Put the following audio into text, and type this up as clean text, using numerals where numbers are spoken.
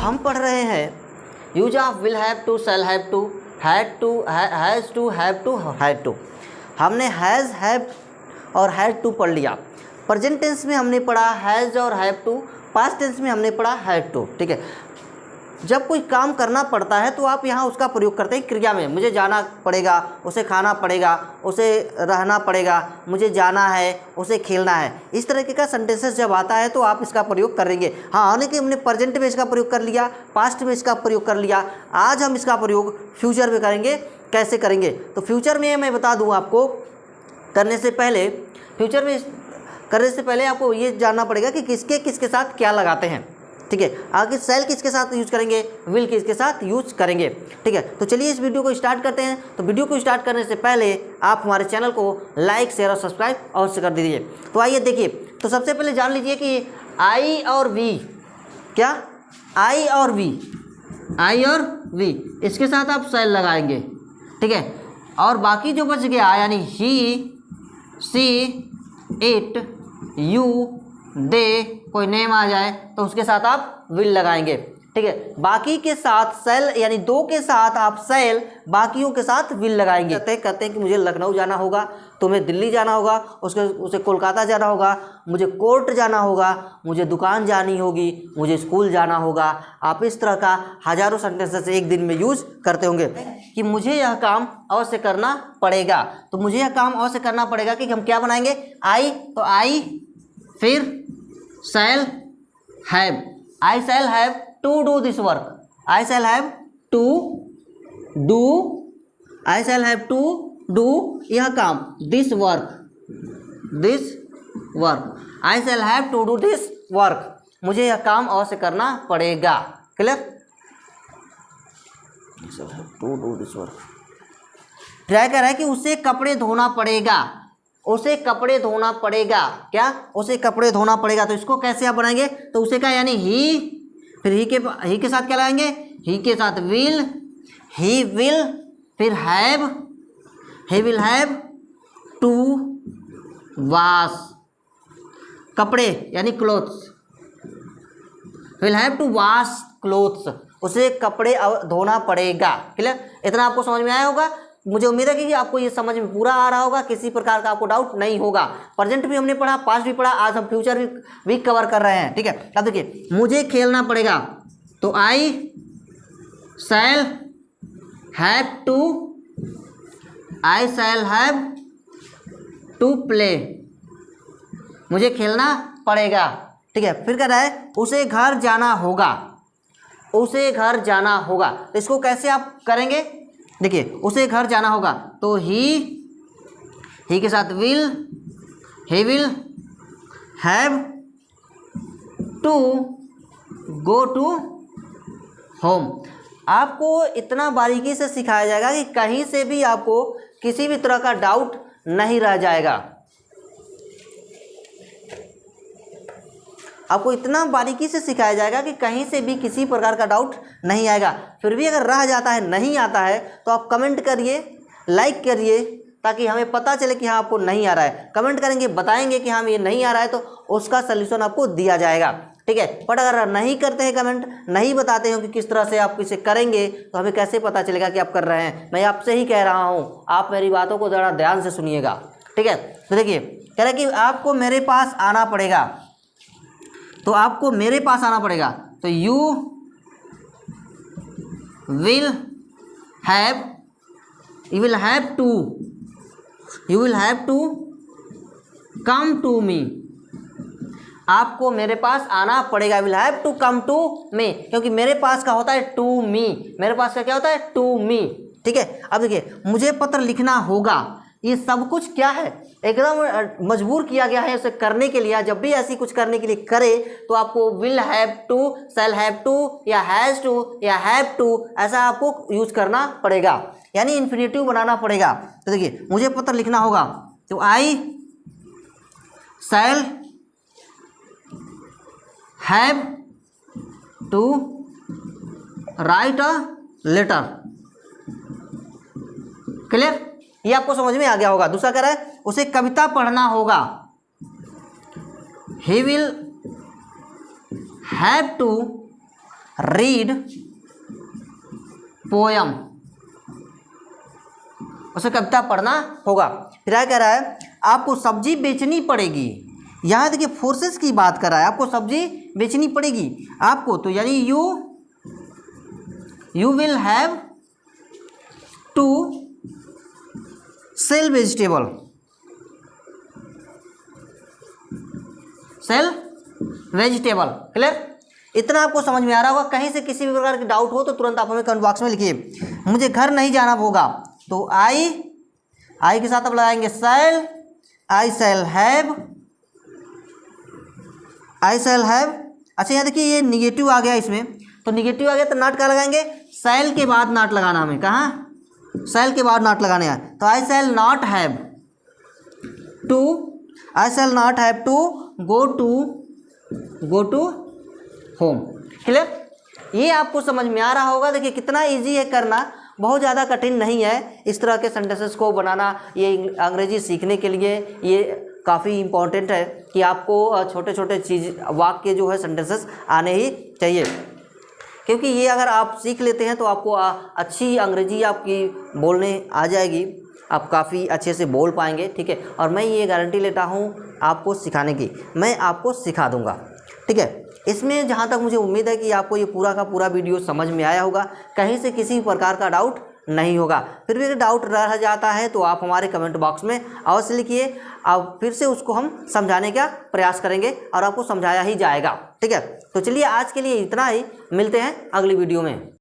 हम पढ़ रहे हैं use of will have to, shall have to, had to, has to, have to, had to. हमने has, have और हैड टू पढ़ लिया। प्रेजेंट टेंस में हमने पढ़ा हैज़ और हैव टू, पास्ट टेंस में हमने पढ़ा हैड टू। ठीक है, जब कोई काम करना पड़ता है तो आप यहाँ उसका प्रयोग करते हैं क्रिया में। मुझे जाना पड़ेगा, उसे खाना पड़ेगा, उसे रहना पड़ेगा, मुझे जाना है, उसे खेलना है। इस तरीके का सेंटेंसेस जब आता है तो आप इसका प्रयोग करेंगे। हाँ, आने के हमने प्रेजेंट में इसका प्रयोग कर लिया, पास्ट में इसका प्रयोग कर लिया, आज हम इसका प्रयोग फ्यूचर में करेंगे। कैसे करेंगे? तो फ्यूचर में मैं बता दूँ आपको, करने से पहले फ्यूचर में करने से पहले आपको ये जानना पड़ेगा कि किसके किसके साथ क्या लगाते हैं। ठीक है, आगे सेल किसके साथ यूज करेंगे, विल किसके साथ यूज करेंगे। ठीक है, तो चलिए इस वीडियो को स्टार्ट करते हैं। तो वीडियो को स्टार्ट करने से पहले आप हमारे चैनल को लाइक, शेयर और सब्सक्राइब अवश्य कर दीजिए। तो आइए देखिए, तो सबसे पहले जान लीजिए कि आई और वी, क्या आई और वी, आई और वी इसके साथ आप सेल लगाएंगे। ठीक है, और बाकी जो बच गया यानी ही, सी, इट, यू, दे, कोई नेम आ जाए तो उसके साथ आप विल लगाएंगे। ठीक है, बाकी के साथ सेल यानी दो के साथ आप सेल, बाकियों के साथ विल लगाएंगे। कहते हैं कि मुझे लखनऊ जाना होगा, तुम्हें दिल्ली जाना होगा, उसे कोलकाता जाना होगा, मुझे कोर्ट जाना होगा, मुझे दुकान जानी होगी, मुझे स्कूल जाना होगा। आप इस तरह का हजारों सेंटेंसेस एक दिन में यूज करते होंगे कि मुझे यह काम अवश्य करना पड़ेगा। तो मुझे यह काम अवश्य करना पड़ेगा कि हम क्या बनाएंगे, आई, तो आई, फिर shall have, I shall have to do this work, I shall have to do, I shall have to do यह काम, this work, this work, I shall have to do this work, मुझे यह काम अवश्य करना पड़ेगा। Clear? To do this work. Try कर रहा है कि उसे कपड़े धोना पड़ेगा, उसे कपड़े धोना पड़ेगा, क्या उसे कपड़े धोना पड़ेगा। तो इसको कैसे आप बनाएंगे, तो उसे का यानी ही, फिर ही के साथ क्या लगाएंगे, ही के साथ विल, ही विल, फिर have, he will have to wash, कपड़े यानी clothes, will have to wash clothes, उसे कपड़े धोना पड़ेगा। क्लियर? इतना आपको समझ में आया होगा। मुझे उम्मीद है कि आपको ये समझ में पूरा आ रहा होगा, किसी प्रकार का आपको डाउट नहीं होगा। प्रेजेंट भी हमने पढ़ा, पास्ट भी पढ़ा, आज हम फ्यूचर भी कवर कर रहे हैं। ठीक है, अब देखिए, मुझे खेलना पड़ेगा, तो I shall have to, I shall have to play, मुझे खेलना पड़ेगा। ठीक है, फिर कह रहा है उसे घर जाना होगा, उसे घर जाना होगा। तो इसको कैसे आप करेंगे, देखिए, उसे घर जाना होगा, तो ही के साथ will, he will have to go to home. आपको इतना बारीकी से सिखाया जाएगा कि कहीं से भी आपको किसी भी तरह का डाउट नहीं रह जाएगा। आपको इतना बारीकी से सिखाया जाएगा कि कहीं से भी किसी प्रकार का डाउट नहीं आएगा। फिर भी अगर रह जाता है, नहीं आता है, तो आप कमेंट करिए, लाइक करिए, ताकि हमें पता चले कि हाँ आपको नहीं आ रहा है। कमेंट करेंगे, बताएंगे कि हाँ ये नहीं आ रहा है, तो उसका सल्यूशन आपको दिया जाएगा। ठीक है, बट अगर नहीं करते हैं कमेंट, नहीं बताते हो कि किस तरह से आप इसे करेंगे, तो हमें कैसे पता चलेगा कि आप कर रहे हैं। मैं आपसे ही कह रहा हूँ, आप मेरी बातों को ज़रा ध्यान से सुनिएगा। ठीक है, तो देखिए, कह रहा है कि आपको मेरे पास आना पड़ेगा, तो आपको मेरे पास आना पड़ेगा, तो you will have, you will have to, you will have to come to me, आपको मेरे पास आना पड़ेगा, will have to come to me, क्योंकि मेरे पास का होता है टू मी, मेरे पास का क्या होता है, टू मी। ठीक है, अब देखिए, मुझे पत्र लिखना होगा, ये सब कुछ क्या है, एकदम मजबूर किया गया है उसे करने के लिए। जब भी ऐसी कुछ करने के लिए करे तो आपको will have to, shall have to, या हैज़ टू, या हैव टू, ऐसा आपको यूज करना पड़ेगा, यानी इन्फिनेटिव बनाना पड़ेगा। तो देखिए, मुझे पत्र लिखना होगा, तो I shall have to write a letter. Clear? ये आपको समझ में आ गया होगा। दूसरा कह रहा है उसे कविता पढ़ना होगा, he will have to read poem, उसे कविता पढ़ना होगा। फिर क्या कह रहा है, आपको सब्जी बेचनी पड़ेगी। यहाँ देखिए फोर्सेस की बात कर रहा है, आपको सब्जी बेचनी पड़ेगी आपको, तो यानी you will have to sell vegetable, sell vegetable. Clear? इतना आपको समझ में आ रहा होगा। कहीं से किसी भी प्रकार की डाउट हो तो तुरंत आप हमें कमेंट बॉक्स में लिखिए। मुझे घर नहीं जाना होगा, तो आई के साथ आप लगाएंगे शैल, आई शैल हैव। अच्छा यहाँ देखिए ये निगेटिव आ गया इसमें, तो निगेटिव आ गया तो नॉट का लगाएंगे, शैल के बाद नॉट लगाना हमें, कहाँ शैल के बाद नॉट लगाने हैं। तो I shall not have to go to home. Clear? ये आपको समझ में आ रहा होगा। देखिए कितना इजी है करना, बहुत ज़्यादा कठिन नहीं है इस तरह के सेंटेंसेस को बनाना। ये अंग्रेजी सीखने के लिए ये काफ़ी इम्पॉर्टेंट है कि आपको छोटे छोटे चीज़ वाक्य जो है सेंटेंसेस आने ही चाहिए, क्योंकि ये अगर आप सीख लेते हैं तो आपको अच्छी अंग्रेजी आपकी बोलने आ जाएगी, आप काफ़ी अच्छे से बोल पाएंगे। ठीक है? और मैं ये गारंटी लेता हूँ आपको सिखाने की, मैं आपको सिखा दूँगा। ठीक है? इसमें जहाँ तक मुझे उम्मीद है कि आपको ये पूरा का पूरा वीडियो समझ में आया होगा, कहीं से किसी प्रकार का डाउट नहीं होगा। फिर भी अगर डाउट रह जाता है तो आप हमारे कमेंट बॉक्स में अवश्य लिखिए, अब फिर से उसको हम समझाने का प्रयास करेंगे और आपको समझाया ही जाएगा। ठीक है? तो चलिए आज के लिए इतना ही, मिलते हैं अगली वीडियो में।